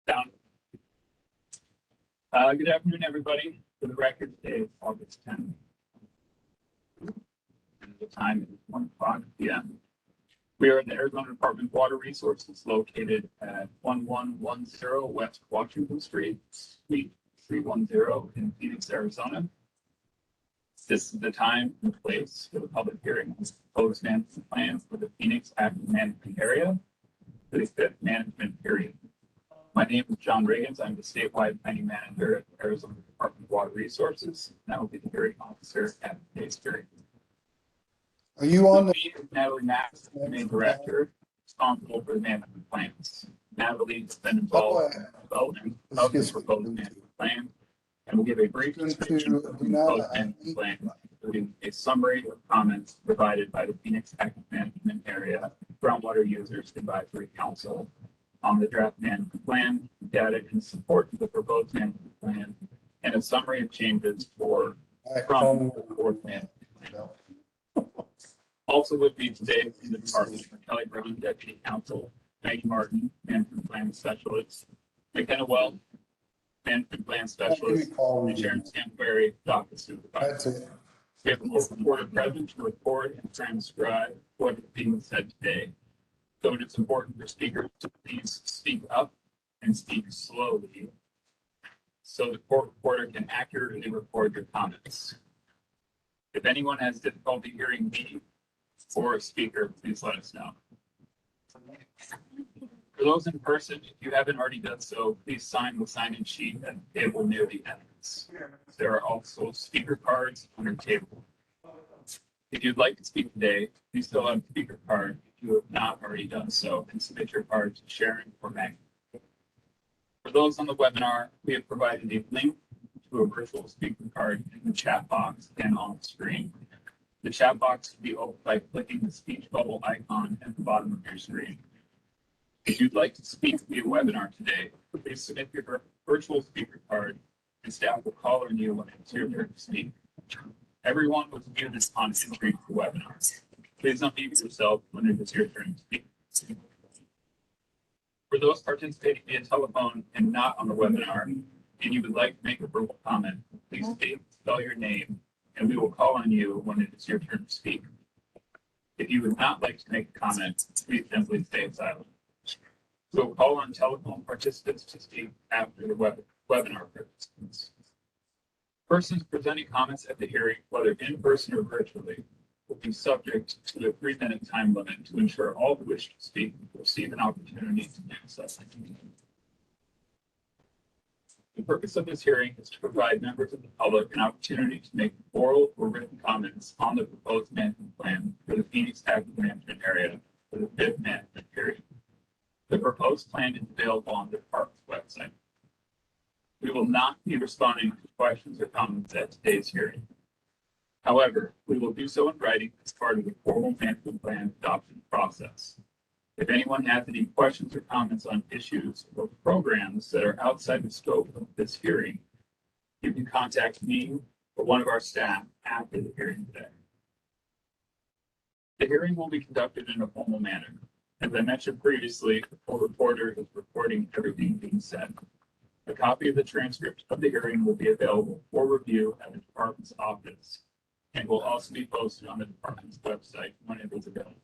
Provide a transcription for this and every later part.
Down. Good afternoon, everybody. For the record, today is August 10th. And the time is 1:00 p.m. We are in the Arizona Department of Water Resources, located at 1110 West Washington Street, Suite 310 in Phoenix, Arizona. This is the time and place for the public hearing on the proposed management plan for the Phoenix Active Management Area for the fifth management period. My name is John Riggins. I'm the statewide planning manager at the Arizona Department of Water Resources, and I will be the hearing officer at today's hearing. Are you on the? Natalie Max, the main director, responsible for the management plans. Natalie has been involved in the development of the proposed management plan and will give a brief description of the proposed management plan, including a summary of comments provided by the Phoenix Active Management Area Groundwater Users Advisory Council on the draft management plan, data in support of the proposed management plan, and a summary of changes from the fourth management plan. Also with me today in the department are Kelly Brown, Deputy Counsel, Maggie Martin, Management Plan Specialist, McKenna Wells, Management Plan Specialist, and Sharon Stanberry, Docket Supervisor. That's it. We have a more supportive present to record and transcribe what is being said today. So it is important for speakers to please speak up and speak slowly so the court reporter can accurately record your comments. If anyone has difficulty hearing me or a speaker, please let us know. For those in person, if you haven't already done so, please sign the sign-in sheet at the table near the entrance. There are also speaker cards on your table. If you'd like to speak today, please fill out a speaker card if you have not already done so and submit your card to Sharon or Maggie. For those on the webinar, we have provided a link to a virtual speaker card in the chat box and on the screen. The chat box can be opened by clicking the speech bubble icon at the bottom of your screen. If you'd like to speak via webinar today, please submit your virtual speaker card and staff will call on you when it's your turn to speak. Everyone was muted on entry to the webinar. Please unmute yourself when it is your turn to speak. For those participating via telephone and not on the webinar, and you would like to make a verbal comment, please spell your name, and we will call on you when it is your turn to speak. If you would not like to make a comment, please simply stay silent. We will call on telephone participants to speak after the webinar participants. Persons presenting comments at the hearing, whether in person or virtually, will be subject to a 3-minute time limit to ensure all who wish to speak receive an opportunity to do so. The purpose of this hearing is to provide members of the public an opportunity to make oral or written comments on the proposed management plan for the Phoenix Active Management Area for the fifth management period. The proposed plan is available on the department's website. We will not be responding to questions or comments at today's hearing. However, we will do so in writing as part of the formal management plan adoption process. If anyone has any questions or comments on issues or programs that are outside the scope of this hearing, you can contact me or one of our staff after the hearing today. The hearing will be conducted in a formal manner. As I mentioned previously, the full reporter is recording everything being said. A copy of the transcript of the hearing will be available for review at the department's office and will also be posted on the department's website when it is available.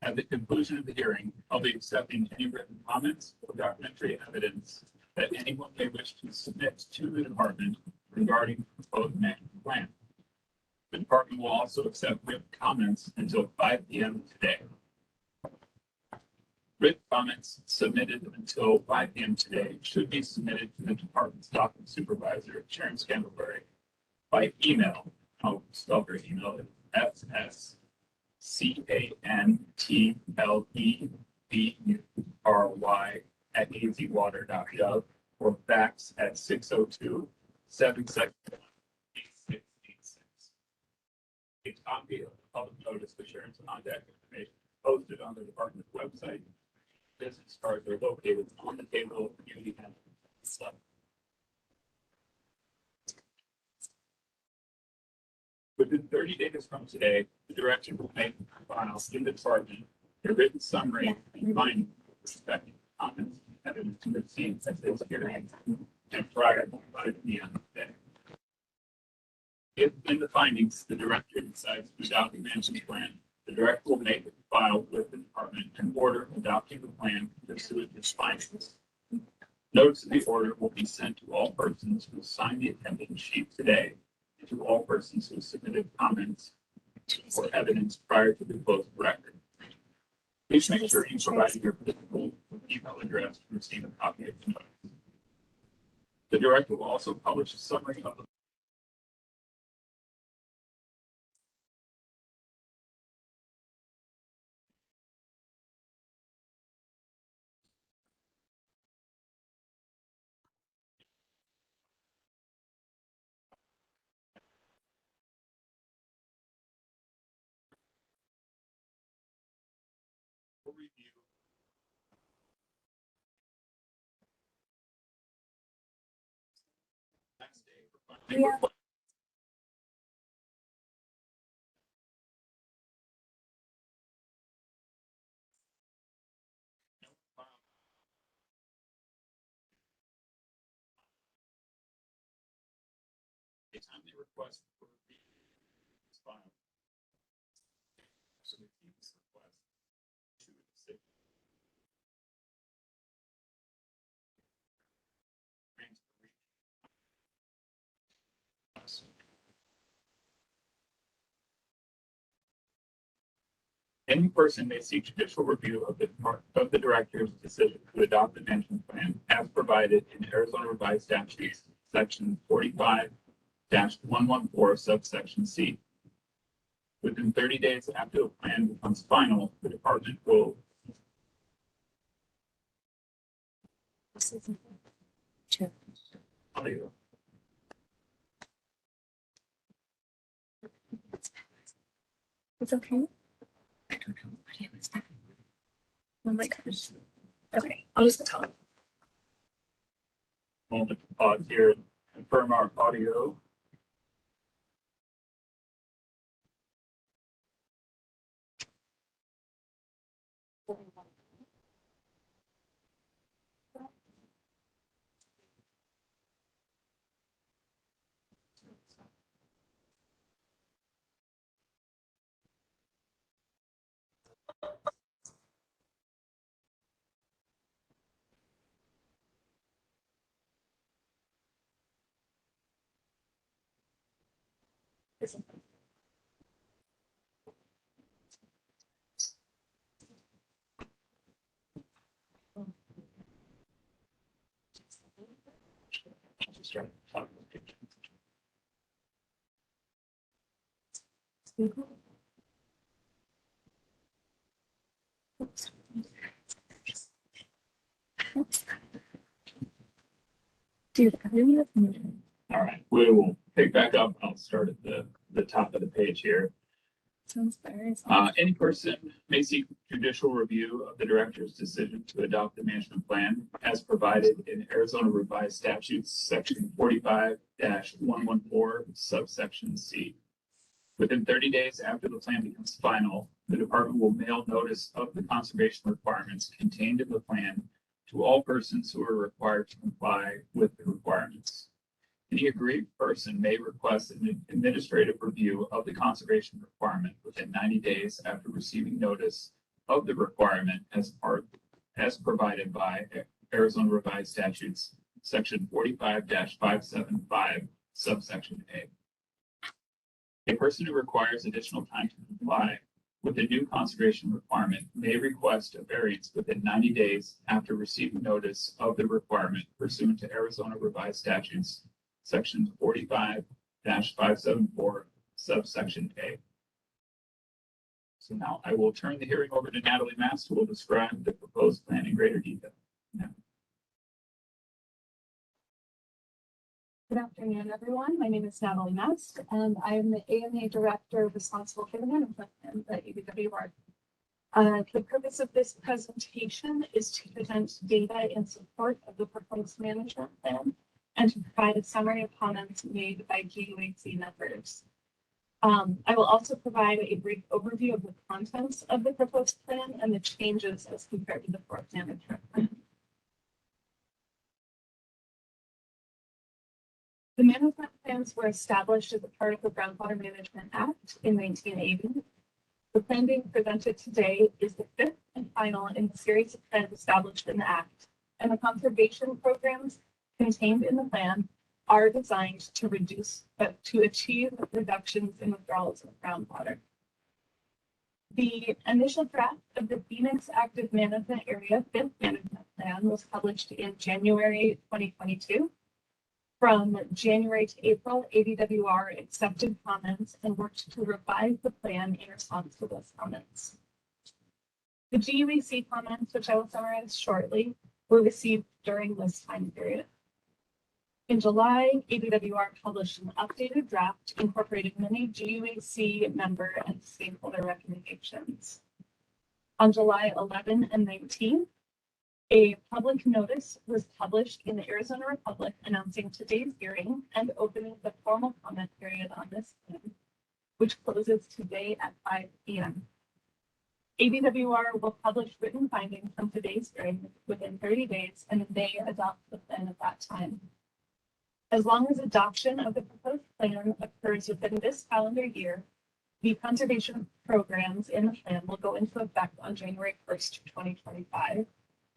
At the conclusion of the hearing, I'll be accepting any written comments or documentary evidence that anyone may wish to submit to the department regarding the proposed management plan. The department will also accept written comments until 5 p.m. today. Written comments submitted until 5 p.m. today should be submitted to the department's docket supervisor, Sharon Stanberry, by email. I'll spell her email SSCANTLEBURY@azwater.gov or fax at 602-771-8686. A copy of the public notice for Sharon's contact information posted on the department's website. Business cards are located on the table of community management. Within 30 days from today, the director will make files in the department a written summary and findings respecting comments and directors to receive at this hearing and prior to 5 p.m. today. If in the findings, the director decides to adopt the management plan, the director will make it file with the department an order adopting the plan pursuant to its findings. Notice of the order will be sent to all persons who signed the attendance sheet today and to all persons who submitted comments or evidence prior to the close of record. Please make sure you provide your physical email address to receive a copy of the notice. The director will also publish a summary of the review. Next day for funding Yeah. A timely request for review is filed. So review this request to a decision. Any person may seek judicial review of the director's decision to adopt the management plan as provided in Arizona Revised Statutes, section 45-114, subsection C. Within 30 days after the plan becomes final, the department will audio. It's okay. I don't know. What is that? Oh my gosh. Okay, I'll just tell him. Moment to pause here and confirm our audio. Just try to talk with you. Dude, I really have All right, we will pick back up. I'll start at the top of the page here. sounds very Any person may seek judicial review of the director's decision to adopt the management plan as provided in Arizona Revised Statutes, section 45-114, subsection C. Within 30 days after the plan becomes final, the department will mail notice of the conservation requirements contained in the plan to all persons who are required to comply with the requirements. Any aggrieved person may request an administrative review of the conservation requirement within 90 days after receiving notice of the requirement as provided by Arizona Revised Statutes, section 45-575, subsection A. A person who requires additional time to comply with a new conservation requirement may request a variance within 90 days after receiving notice of the requirement pursuant to Arizona Revised Statutes, section 45-574, subsection A. So now I will turn the hearing over to Natalie Mast, who will describe the proposed plan in greater detail. Good afternoon, everyone. My name is Natalie Mast, and I'm the AMA Director responsible for the management plan at UBW Ward. The purpose of this presentation is to present data in support of the proposed management plan and to provide a summary of comments made by GUAC members. I will also provide a brief overview of the contents of the proposed plan and the changes as compared to the fourth management plan. The management plans were established as a part of the Groundwater Management Act in 1980. The plan being presented today is the fifth and final in the series of plans established in the Act, and the conservation programs contained in the plan are designed to achieve reductions in withdrawals of groundwater. The initial draft of the Phoenix Active Management Area Fifth Management Plan was published in January 2022. From January to April, ADWR accepted comments and worked to revise the plan in response to those comments. The GUAC comments, which I will summarize shortly, were received during this time period. In July, ADWR published an updated draft incorporating many GUAC member and stakeholder recommendations. On July 11 and 19, a public notice was published in the Arizona Republic announcing today's hearing and opening the formal comment period on this plan, which closes today at 5 p.m. ADWR will publish written findings from today's hearing within 30 days and may adopt the plan at that time. As long as adoption of the proposed plan occurs within this calendar year, the conservation programs in the plan will go into effect on January 1st, 2025,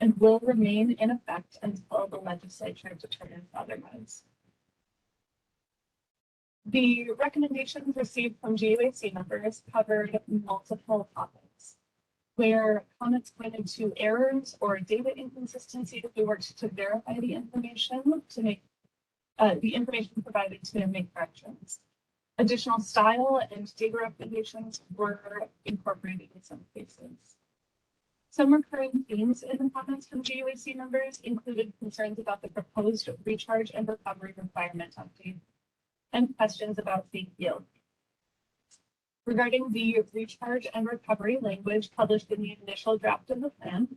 and will remain in effect until the legislature determines otherwise. The recommendations received from GUAC members covered multiple topics, where comments pointed to errors or data inconsistencies. We worked to verify the information to make the information provided to make corrections. Additional style and data recommendations were incorporated in some cases. Some recurring themes in the comments from GUAC members included concerns about the proposed recharge and recovery requirement update and questions about fee yield. Regarding the recharge and recovery language published in the initial draft of the plan,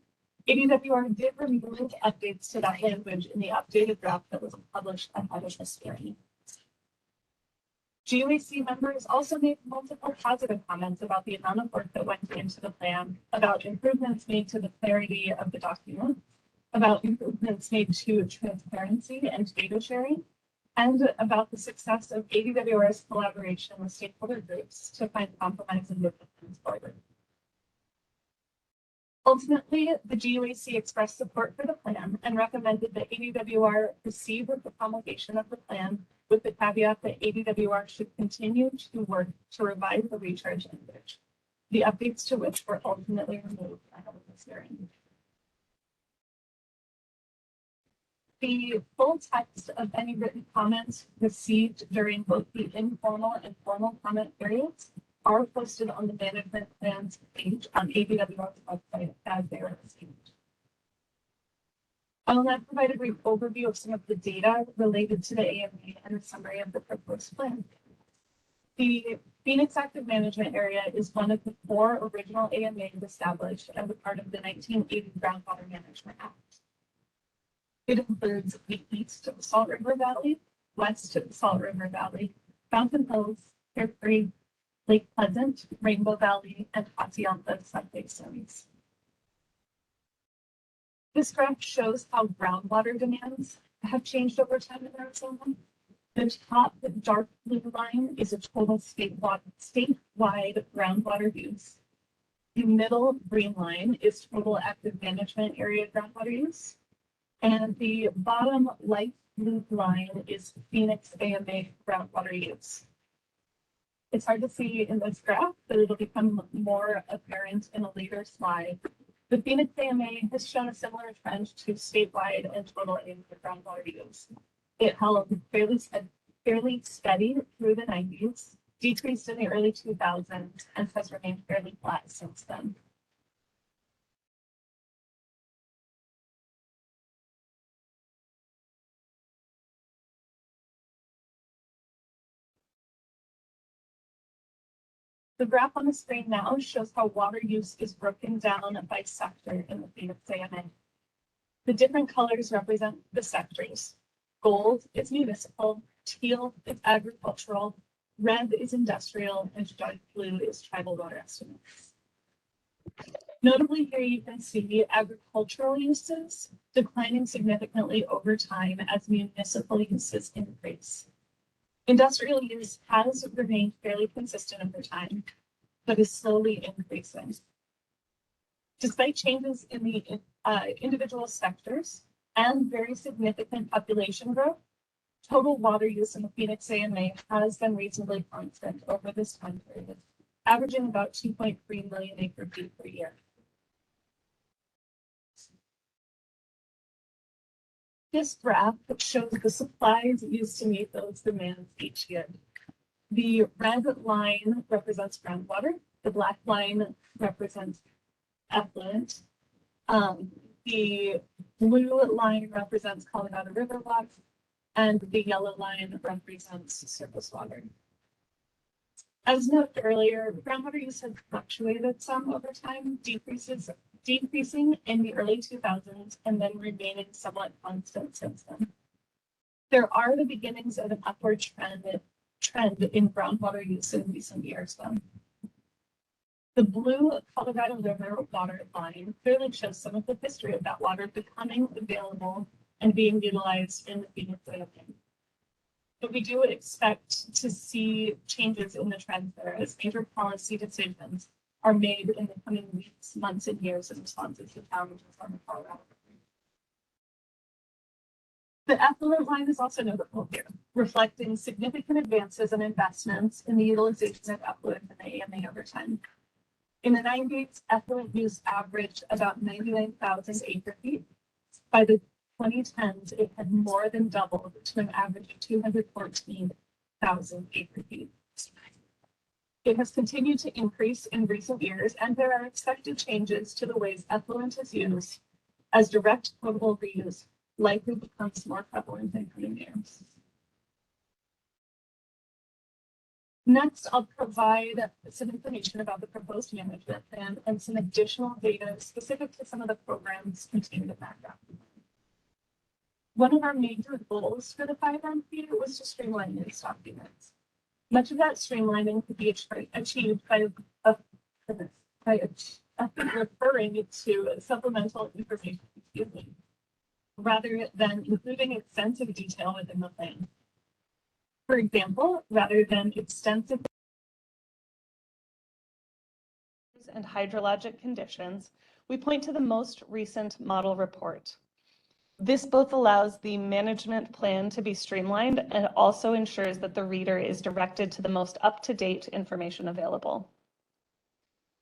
ADWR did remove updates to that language in the updated draft that was published ahead of this hearing. GUAC members also made multiple positive comments about the amount of work that went into the plan, about improvements made to the clarity of the document, about improvements made to transparency and data sharing, and about the success of ADWR's collaboration with stakeholder groups to find compromise and move the plans forward. Ultimately, the GUAC expressed support for the plan and recommended that ADWR proceed with the promulgation of the plan, with the caveat that ADWR should continue to work to revise the recharge language, the updates to which were ultimately removed ahead of this hearing. The full text of any written comments received during both the informal and formal comment periods are posted on the management plans page on ADWR's website as they are received. I will now provide a brief overview of some of the data related to the AMA and a summary of the proposed plan. The Phoenix Active Management Area is one of the 4 original AMAs established as a part of the 1980 Groundwater Management Act. It includes the east of the Salt River Valley, west of the Salt River Valley, Fountain Hills, Fair Creek, Lake Pleasant, Rainbow Valley, and Hacienda subbasins. This graph shows how groundwater demands have changed over time in Arizona. The top dark blue line is a total statewide groundwater use. The middle green line is total active management area groundwater use. And the bottom light blue line is Phoenix AMA groundwater use. It's hard to see in this graph, but it'll become more apparent in a later slide. The Phoenix AMA has shown a similar trend to statewide and total AMA groundwater use. It held fairly steady through the 90s, decreased in the early 2000s, and has remained fairly flat since then. The graph on the screen now shows how water use is broken down by sector in the Phoenix AMA. The different colors represent the sectors. Gold is municipal, teal is agricultural, red is industrial, and dark blue is tribal water estimates. Notably here you can see agricultural uses declining significantly over time as municipal uses increase. Industrial use has remained fairly consistent over time, but is slowly increasing. Despite changes in the individual sectors and very significant population growth, total water use in the Phoenix AMA has been reasonably constant over this time period, averaging about 2.3 million acre feet per year. This graph shows the supplies used to meet those demands each year. The red line represents groundwater, the black line represents effluent. The blue line represents Colorado River walks, and the yellow line represents surface water. As noted earlier, groundwater use has fluctuated some over time, decreasing in the early 2000s and then remaining somewhat constant since then. There are the beginnings of an upward trend in groundwater use in recent years, though. The blue Colorado River water line clearly shows some of the history of that water becoming available and being utilized in the Phoenix AMA. But we do expect to see changes in the trend there as major policy decisions are made in the coming weeks, months, and years in response to challenges on the Colorado. The effluent line is also notable here, reflecting significant advances and investments in the utilization of effluent in the AMA over time. In the 90s, effluent use averaged about 99,000 acre feet. By the 2010s, it had more than doubled to an average of 214,000 acre feet. It has continued to increase in recent years, and there are expected changes to the ways effluent is used as direct potable reuse likely becomes more prevalent in coming years. Next, I'll provide some information about the proposed management plan and some additional data specific to some of the programs contained in that document. One of our major goals for the 5MP was to streamline these documents. Much of that streamlining could be achieved by referring to supplemental information, rather than including extensive detail within the plan. For example, rather than extensive and hydrologic conditions, we point to the most recent model report. This both allows the management plan to be streamlined and also ensures that the reader is directed to the most up-to-date information available.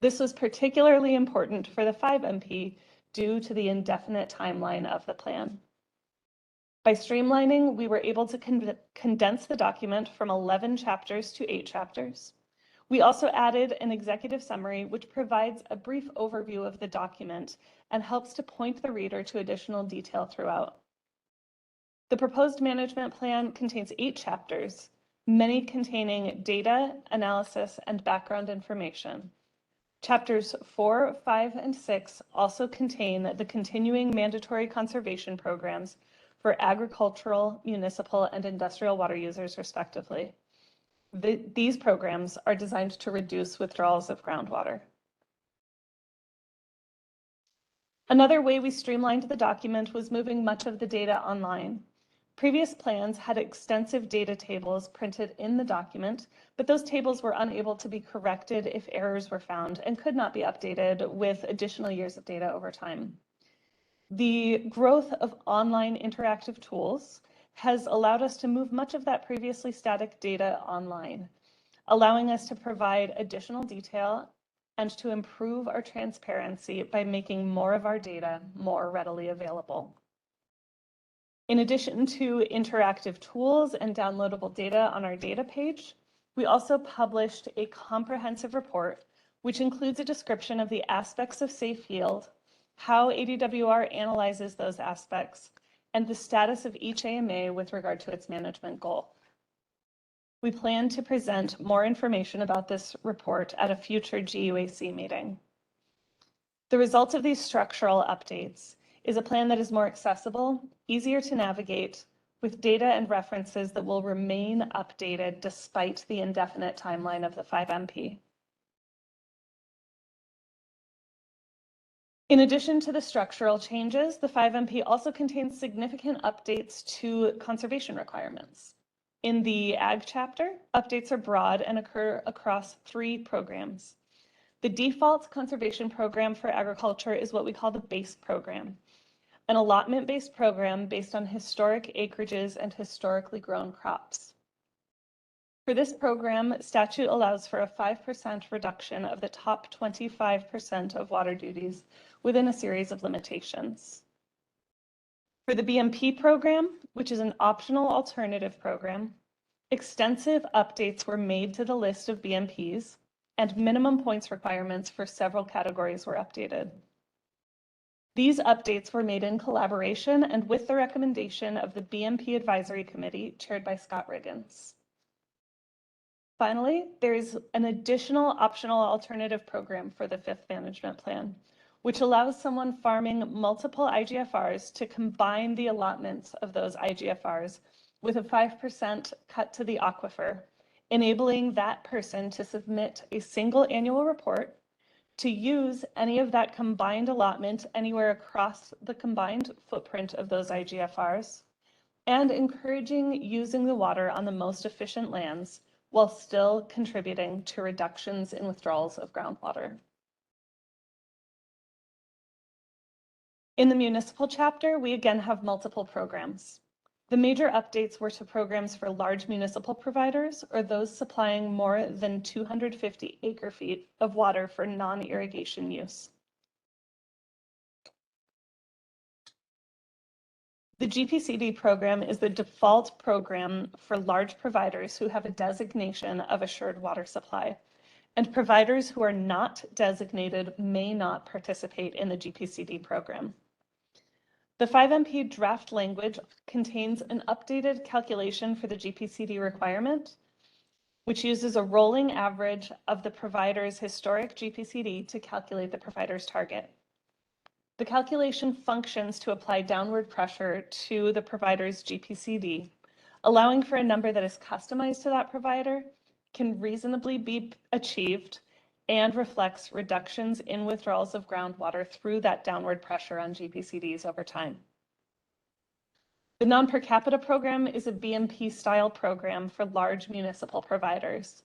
This was particularly important for the 5MP due to the indefinite timeline of the plan. By streamlining, we were able to condense the document from 11 chapters to 8 chapters. We also added an executive summary, which provides a brief overview of the document and helps to point the reader to additional detail throughout. The proposed management plan contains 8 chapters, many containing data, analysis, and background information. Chapters 4, 5, and 6 also contain the continuing mandatory conservation programs for agricultural, municipal, and industrial water users, respectively. These programs are designed to reduce withdrawals of groundwater. Another way we streamlined the document was moving much of the data online. Previous plans had extensive data tables printed in the document, but those tables were unable to be corrected if errors were found and could not be updated with additional years of data over time. The growth of online interactive tools has allowed us to move much of that previously static data online, allowing us to provide additional detail and to improve our transparency by making more of our data more readily available. In addition to interactive tools and downloadable data on our data page, we also published a comprehensive report, which includes a description of the aspects of safe yield, how ADWR analyzes those aspects, and the status of each AMA with regard to its management goal. We plan to present more information about this report at a future GUAC meeting. The result of these structural updates is a plan that is more accessible, easier to navigate, with data and references that will remain updated despite the indefinite timeline of the 5MP. In addition to the structural changes, the 5MP also contains significant updates to conservation requirements. In the Ag chapter, updates are broad and occur across 3 programs. The default conservation program for agriculture is what we call the base program, an allotment-based program based on historic acreages and historically grown crops. For this program, statute allows for a 5% reduction of the top 25% of water duties within a series of limitations. For the BMP program, which is an optional alternative program, extensive updates were made to the list of BMPs, and minimum points requirements for several categories were updated. These updates were made in collaboration and with the recommendation of the BMP Advisory Committee, chaired by Scott Riggins. Finally, there is an additional optional alternative program for the 5th management plan, which allows someone farming multiple IGFRs to combine the allotments of those IGFRs with a 5% cut to the aquifer, enabling that person to submit a single annual report to use any of that combined allotment anywhere across the combined footprint of those IGFRs, and encouraging using the water on the most efficient lands while still contributing to reductions in withdrawals of groundwater. In the municipal chapter, we again have multiple programs. The major updates were to programs for large municipal providers or those supplying more than 250 acre-feet of water for non-irrigation use. The GPCD program is the default program for large providers who have a designation of assured water supply, and providers who are not designated may not participate in the GPCD program. The 5MP draft language contains an updated calculation for the GPCD requirement, which uses a rolling average of the provider's historic GPCD to calculate the provider's target. The calculation functions to apply downward pressure to the provider's GPCD, allowing for a number that is customized to that provider, can reasonably be achieved, and reflects reductions in withdrawals of groundwater through that downward pressure on GPCDs over time. The non-per capita program is a BMP style program for large municipal providers.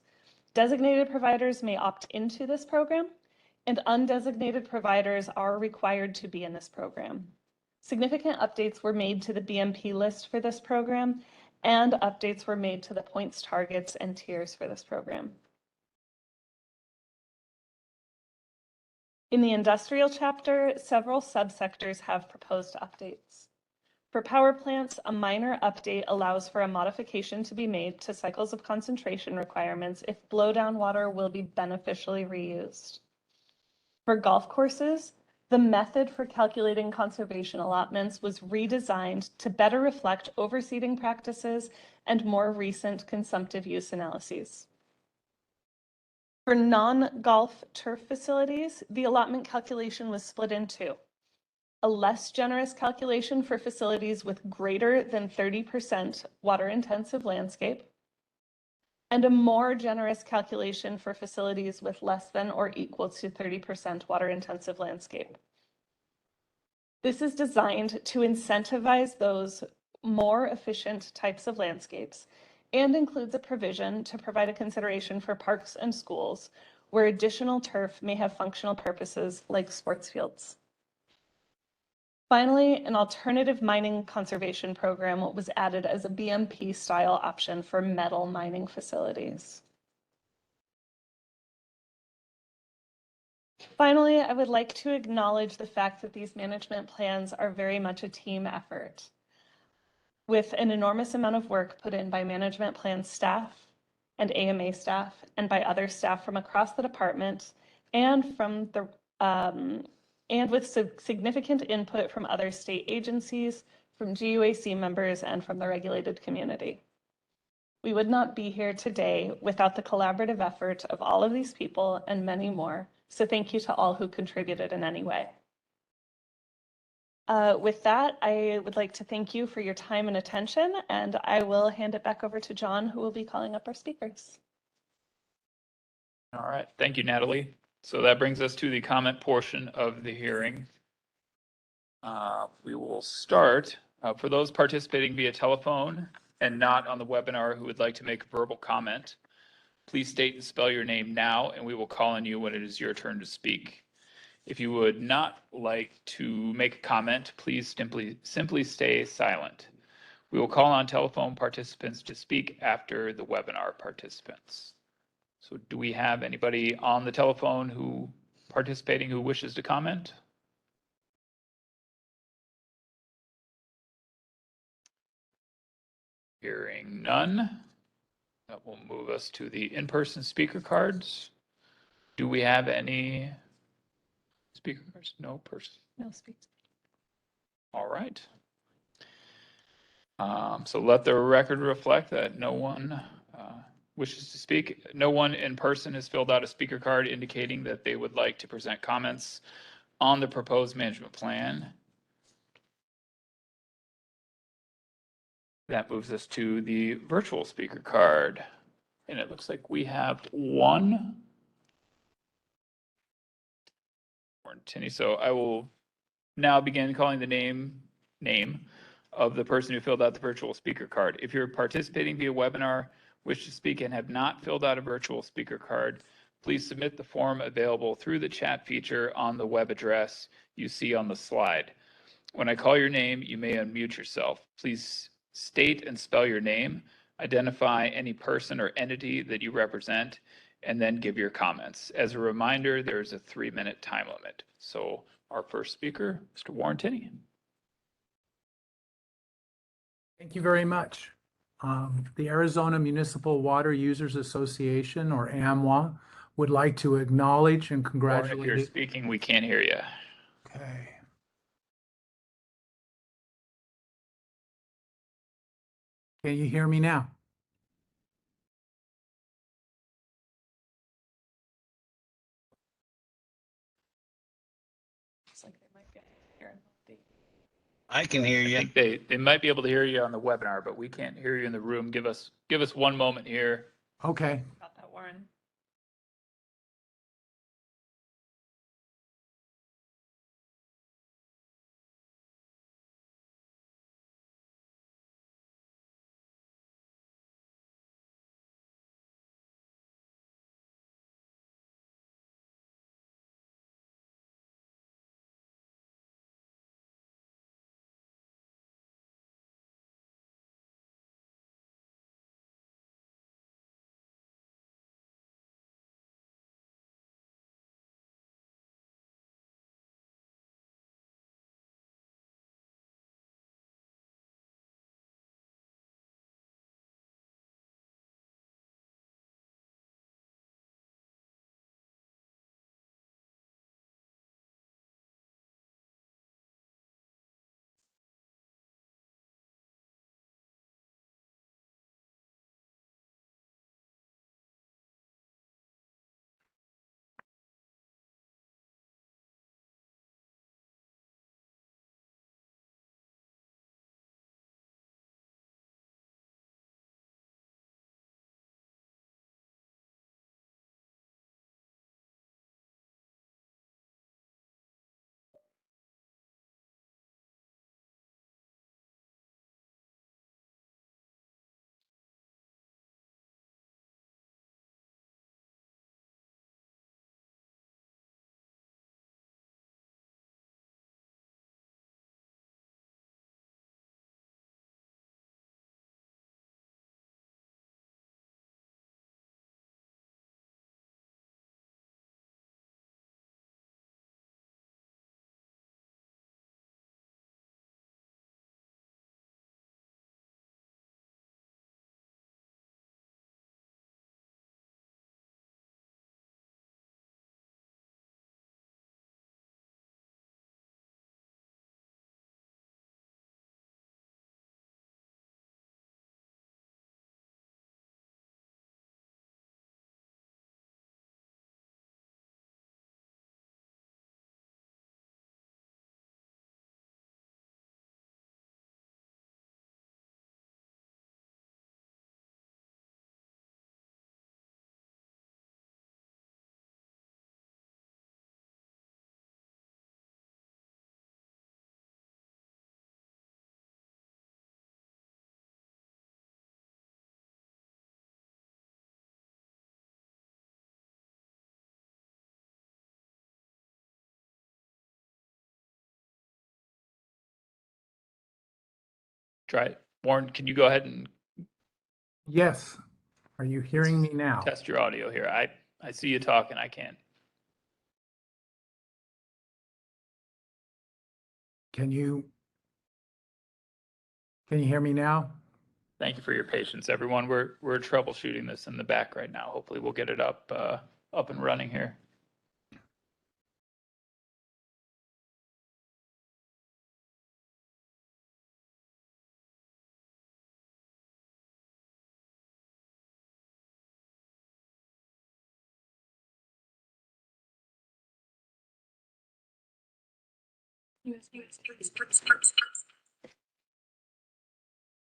Designated providers may opt into this program, and undesignated providers are required to be in this program. Significant updates were made to the BMP list for this program, and updates were made to the points targets and tiers for this program. In the industrial chapter, several subsectors have proposed updates. For power plants, a minor update allows for a modification to be made to cycles of concentration requirements if blowdown water will be beneficially reused. For golf courses, the method for calculating conservation allotments was redesigned to better reflect overseeding practices and more recent consumptive use analyses. For non-golf turf facilities, the allotment calculation was split in 2. A less generous calculation for facilities with greater than 30% water-intensive landscape, and a more generous calculation for facilities with less than or equal to 30% water-intensive landscape. This is designed to incentivize those more efficient types of landscapes and includes a provision to provide a consideration for parks and schools where additional turf may have functional purposes like sports fields. Finally, an alternative mining conservation program was added as a BMP style option for metal mining facilities. Finally, I would like to acknowledge the fact that these management plans are very much a team effort, with an enormous amount of work put in by management plan staff and AMA staff and by other staff from across the department and from the and with significant input from other state agencies, from GUAC members, and from the regulated community. We would not be here today without the collaborative effort of all of these people and many more, so thank you to all who contributed in any way. With that, I would like to thank you for your time and attention, and I will hand it back over to John, who will be calling up our speakers. All right, thank you, Natalie. So that brings us to the comment portion of the hearing. We will start. For those participating via telephone and not on the webinar who would like to make a verbal comment, please state and spell your name now, and we will call on you when it is your turn to speak. If you would not like to make a comment, please simply stay silent. We will call on telephone participants to speak after the webinar participants. So do we have anybody on the telephone who wishes to comment? Hearing none, that will move us to the in-person speaker cards. Do we have any speaker cards? No person. No speak. All right. So let the record reflect that no one wishes to speak. No one in person has filled out a speaker card indicating that they would like to present comments on the proposed management plan. That moves us to the virtual speaker card. And it looks like we have one. So I will now begin calling the name of the person who filled out the virtual speaker card. If you're participating via webinar, wish to speak and have not filled out a virtual speaker card, please submit the form available through the chat feature on the web address you see on the slide. When I call your name, you may unmute yourself. Please state and spell your name, identify any person or entity that you represent, and then give your comments. As a reminder, there's a 3-minute time limit. So our first speaker, Mr. Warren Tinney. Thank you very much. The Arizona Municipal Water Users Association, or AMWA, would like to acknowledge and Warren, congratulate. if you're speaking, we can't hear you. Okay. Can you hear me now? It's like they might be here. I can hear I you. think they might be able to hear you on the webinar, but we can't hear you in the room. Give us 1 moment here. Okay. Got that, Warren. try it. Warren, can you go ahead and Yes. Are you hearing me now? test your audio here? I see you talking. I can't. Can you hear me now? Thank you for your patience, everyone. We're troubleshooting this in the back right now. Hopefully we'll get it up and running here.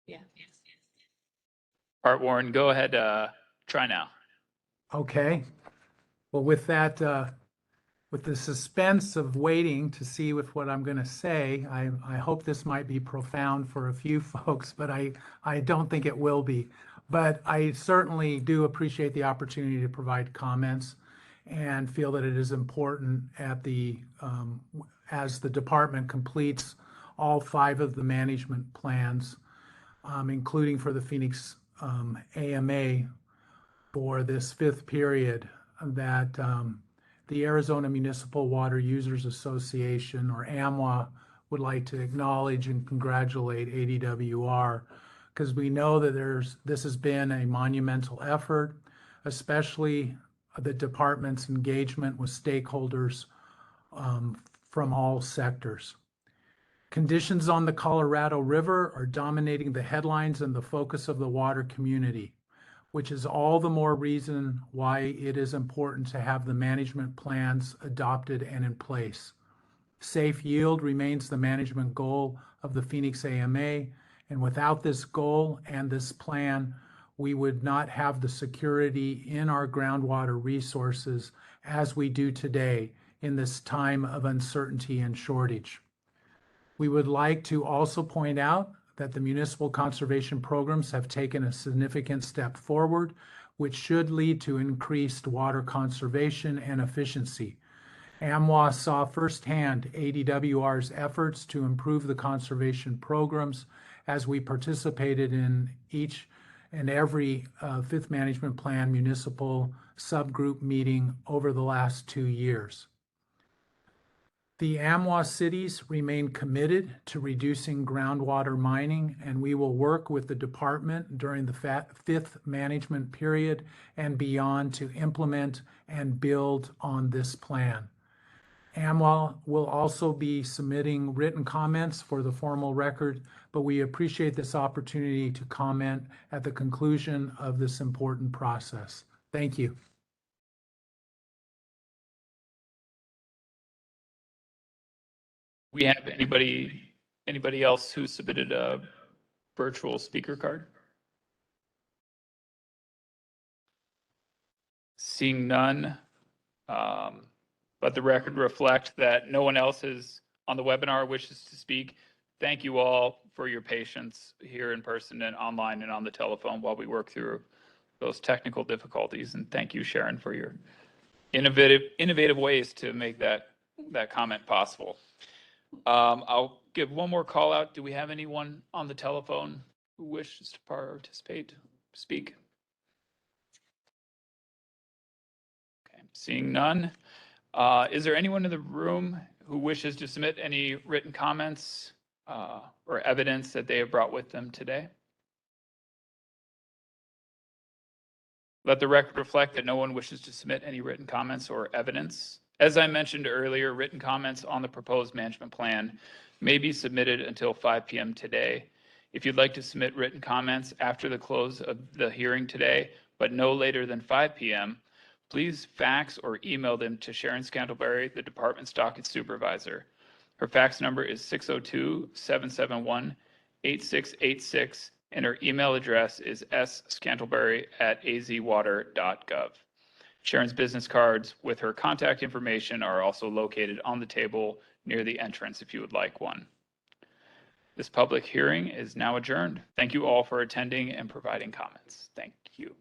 Yeah. All right, Warren, go ahead. Try now. Okay. Well, with that, with the suspense of waiting to see with what I'm going to say, I hope this might be profound for a few folks, but I don't think it will be. But I certainly do appreciate the opportunity to provide comments and feel that it is important at as the department completes all 5 of the management plans, including for the Phoenix AMA for this 5th period, that the Arizona Municipal Water Users Association, or AMWA, would like to acknowledge and congratulate ADWR, because we know that this has been a monumental effort, especially the department's engagement with stakeholders from all sectors. Conditions on the Colorado River are dominating the headlines and the focus of the water community, which is all the more reason why it is important to have the management plans adopted and in place. Safe yield remains the management goal of the Phoenix AMA, and without this goal and this plan, we would not have the security in our groundwater resources as we do today in this time of uncertainty and shortage. We would like to also point out that the municipal conservation programs have taken a significant step forward, which should lead to increased water conservation and efficiency. AMWA saw firsthand ADWR's efforts to improve the conservation programs as we participated in each and every 5th Management Plan municipal subgroup meeting over the last 2 years. The AMWA cities remain committed to reducing groundwater mining, and we will work with the department during the 5th management period and beyond to implement and build on this plan. AMWA will also be submitting written comments for the formal record, but we appreciate this opportunity to comment at the conclusion of this important process. Thank you. We have anybody else who submitted a virtual speaker card? Seeing none, let the record reflect that no one else is on the webinar wishes to speak. Thank you all for your patience here in person and online and on the telephone while we work through those technical difficulties. And thank you, Sharon, for your innovative ways to make that comment possible. I'll give one more call out. Do we have anyone on the telephone who wishes to speak? Okay, seeing none. Is there anyone in the room who wishes to submit any written comments or evidence that they have brought with them today? Let the record reflect that no one wishes to submit any written comments or evidence. As I mentioned earlier, written comments on the proposed management plan may be submitted until 5 p.m. today. If you'd like to submit written comments after the close of the hearing today, but no later than 5 p.m., please fax or email them to Sharon Scantlebury, the department's docket supervisor. Her fax number is 602-771-8686, and her email address is scantlebury@azwater.gov. Sharon's business cards with her contact information are also located on the table near the entrance if you would like one. This public hearing is now adjourned. Thank you all for attending and providing comments. Thank you.